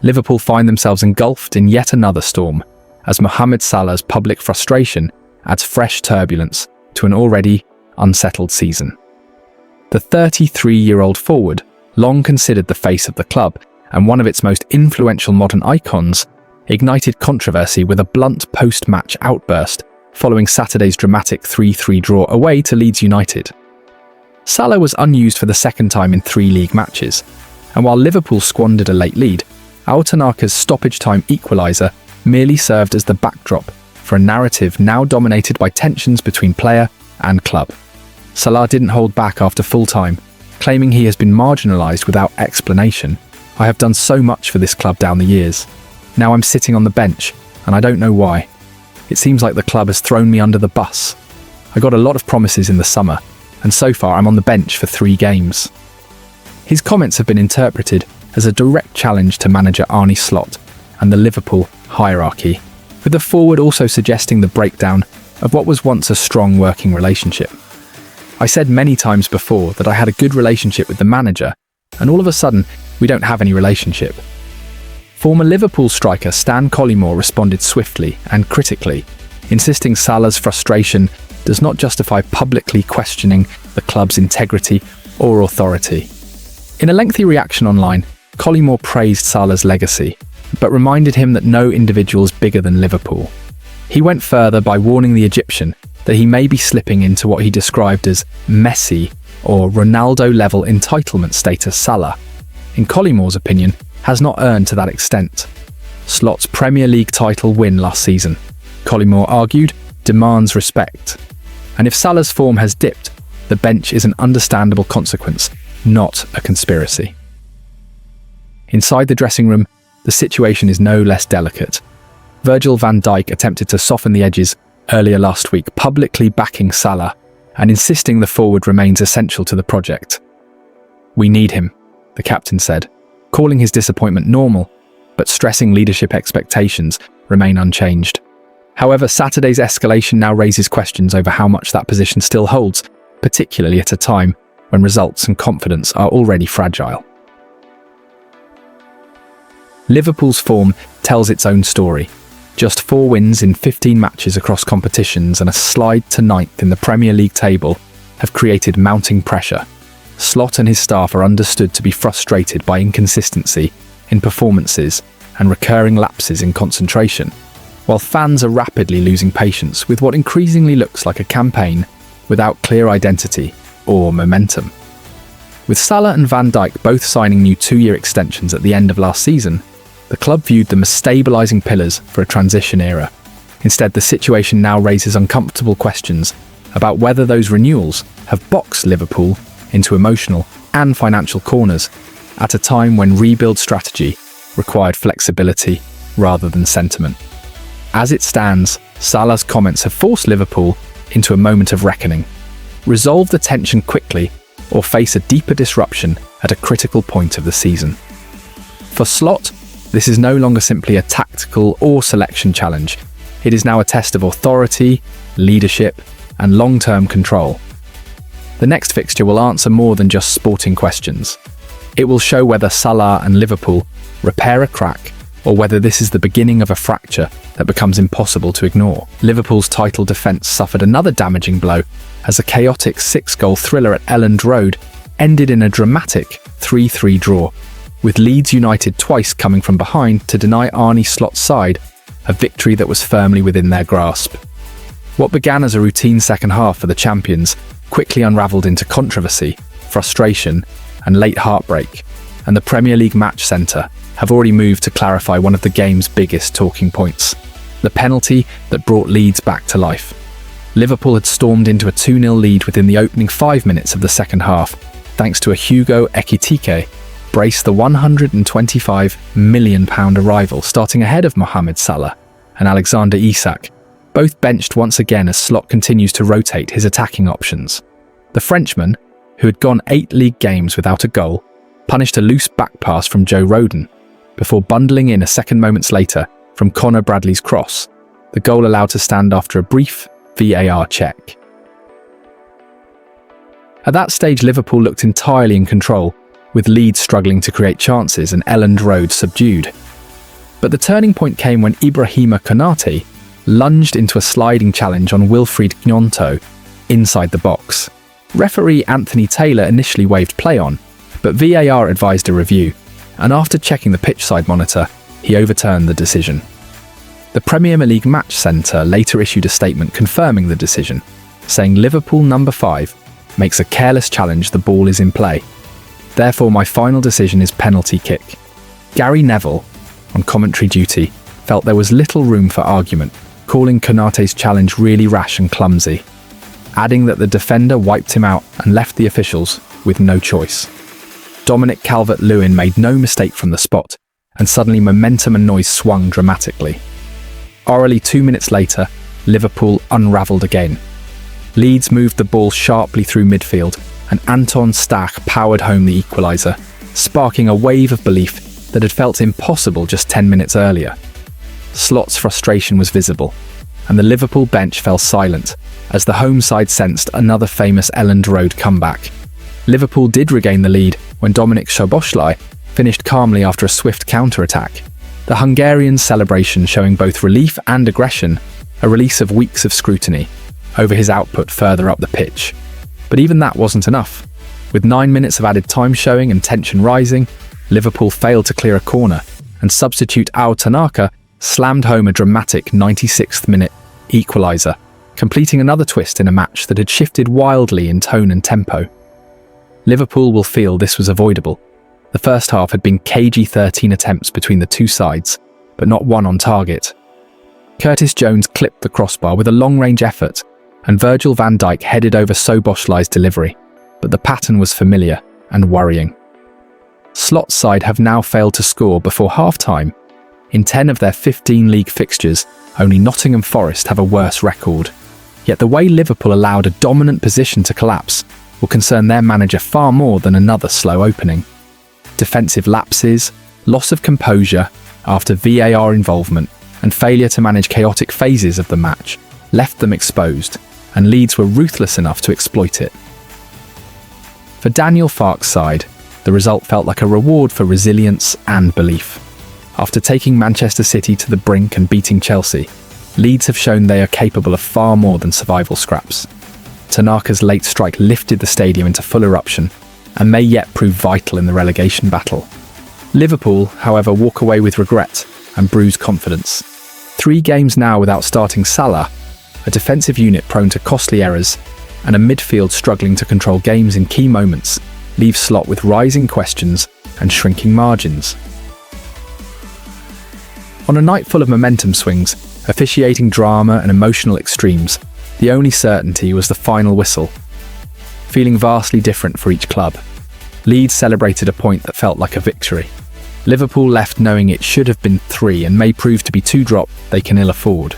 Liverpool find themselves engulfed in yet another storm, as Mohamed Salah's public frustration adds fresh turbulence to an already unsettled season. The 33-year-old forward, long considered the face of the club and one of its most influential modern icons, ignited controversy with a blunt post-match outburst following Saturday's dramatic 3-3 draw away to Leeds United. Salah was unused for the second time in 3 league matches, and while Liverpool squandered a late lead, Tanaka's stoppage-time equaliser merely served as the backdrop for a narrative now dominated by tensions between player and club. Salah didn't hold back after full-time, claiming he has been marginalised without explanation. "I have done so much for this club down the years. Now I'm sitting on the bench, and I don't know why. It seems like the club has thrown me under the bus. I got a lot of promises in the summer, and so far I'm on the bench for 3 games." His comments have been interpreted as a direct challenge to manager Arne Slot and the Liverpool hierarchy, with the forward also suggesting the breakdown of what was once a strong working relationship. "I said many times before that I had a good relationship with the manager, and all of a sudden, we don't have any relationship." Former Liverpool striker Stan Collymore responded swiftly and critically, insisting Salah's frustration does not justify publicly questioning the club's integrity or authority. In a lengthy reaction online, Collymore praised Salah's legacy, but reminded him that no individual is bigger than Liverpool. He went further by warning the Egyptian that he may be slipping into what he described as Messi or Ronaldo-level entitlement status. Salah, in Collymore's opinion, has not earned to that extent. Slot's Premier League title win last season, Collymore argued, demands respect. And if Salah's form has dipped, the bench is an understandable consequence, not a conspiracy. Inside the dressing room, the situation is no less delicate. Virgil van Dijk attempted to soften the edges earlier last week, publicly backing Salah and insisting the forward remains essential to the project. "We need him," the captain said, calling his disappointment normal, but stressing leadership expectations remain unchanged. However, Saturday's escalation now raises questions over how much that position still holds, particularly at a time when results and confidence are already fragile. Liverpool's form tells its own story. Just 4 wins in 15 matches across competitions and a slide to 9th in the Premier League table have created mounting pressure. Slot and his staff are understood to be frustrated by inconsistency in performances and recurring lapses in concentration, while fans are rapidly losing patience with what increasingly looks like a campaign without clear identity or momentum. With Salah and Van Dijk both signing new 2-year extensions at the end of last season, the club viewed them as stabilising pillars for a transition era. Instead, the situation now raises uncomfortable questions about whether those renewals have boxed Liverpool into emotional and financial corners at a time when rebuild strategy required flexibility rather than sentiment. As it stands, Salah's comments have forced Liverpool into a moment of reckoning. Resolve the tension quickly or face a deeper disruption at a critical point of the season. For Slot, this is no longer simply a tactical or selection challenge. It is now a test of authority, leadership, and long-term control. The next fixture will answer more than just sporting questions. It will show whether Salah and Liverpool repair a crack or whether this is the beginning of a fracture that becomes impossible to ignore. Liverpool's title defence suffered another damaging blow as a chaotic 6-goal thriller at Elland Road ended in a dramatic 3-3 draw, with Leeds United twice coming from behind to deny Arne Slot's side a victory that was firmly within their grasp. What began as a routine second half for the champions quickly unravelled into controversy, frustration, and late heartbreak, and the Premier League Match Centre have already moved to clarify one of the game's biggest talking points: the penalty that brought Leeds back to life. Liverpool had stormed into a 2-0 lead within the opening 5 minutes of the second half, thanks to a Hugo Ekitike brace the £125 million arrival, starting ahead of Mohamed Salah and Alexander Isak, both benched once again as Slot continues to rotate his attacking options. The Frenchman, who had gone 8 league games without a goal, punished a loose back pass from Joe Rodon, before bundling in a second moments later from Connor Bradley's cross, the goal allowed to stand after a brief VAR check. At that stage, Liverpool looked entirely in control, with Leeds struggling to create chances and Elland Road subdued. But the turning point came when Ibrahima Konate lunged into a sliding challenge on Wilfried Gnonto inside the box. Referee Anthony Taylor initially waved play on, but VAR advised a review, and after checking the pitchside monitor, he overturned the decision. The Premier League Match Centre later issued a statement confirming the decision, saying Liverpool number 5 makes a careless challenge, the ball is in play. Therefore, my final decision is penalty kick. Gary Neville, on commentary duty, felt there was little room for argument, calling Konate's challenge really rash and clumsy, adding that the defender wiped him out and left the officials with no choice. Dominic Calvert-Lewin made no mistake from the spot, and suddenly momentum and noise swung dramatically. Orally 2 minutes later, Liverpool unravelled again. Leeds moved the ball sharply through midfield, and Anton Stach powered home the equaliser, sparking a wave of belief that had felt impossible just 10 minutes earlier. Slot's frustration was visible, and the Liverpool bench fell silent as the home side sensed another famous Elland Road comeback. Liverpool did regain the lead when Dominik Szoboszlai finished calmly after a swift counter-attack, the Hungarian's celebration showing both relief and aggression, a release of weeks of scrutiny over his output further up the pitch. But even that wasn't enough. With 9 minutes of added time showing and tension rising, Liverpool failed to clear a corner, and substitute Ao Tanaka slammed home a dramatic 96th minute equaliser, completing another twist in a match that had shifted wildly in tone and tempo. Liverpool will feel this was avoidable. The first half had been cagey 13 attempts between the two sides, but not one on target. Curtis Jones clipped the crossbar with a long-range effort, and Virgil van Dijk headed over Szoboszlai's delivery, but the pattern was familiar and worrying. Slot's side have now failed to score before half-time. In 10 of their 15 league fixtures, only Nottingham Forest have a worse record. Yet the way Liverpool allowed a dominant position to collapse will concern their manager far more than another slow opening. Defensive lapses, loss of composure after VAR involvement, and failure to manage chaotic phases of the match left them exposed, and Leeds were ruthless enough to exploit it. For Daniel Farke's side, the result felt like a reward for resilience and belief. After taking Manchester City to the brink and beating Chelsea, Leeds have shown they are capable of far more than survival scraps. Tanaka's late strike lifted the stadium into full eruption and may yet prove vital in the relegation battle. Liverpool, however, walk away with regret and bruised confidence. 3 games now without starting Salah, a defensive unit prone to costly errors, and a midfield struggling to control games in key moments leave Slot with rising questions and shrinking margins. On a night full of momentum swings, officiating drama and emotional extremes, the only certainty was the final whistle. Feeling vastly different for each club, Leeds celebrated a point that felt like a victory. Liverpool left knowing it should have been 3 and may prove to be 2 drop they can ill afford.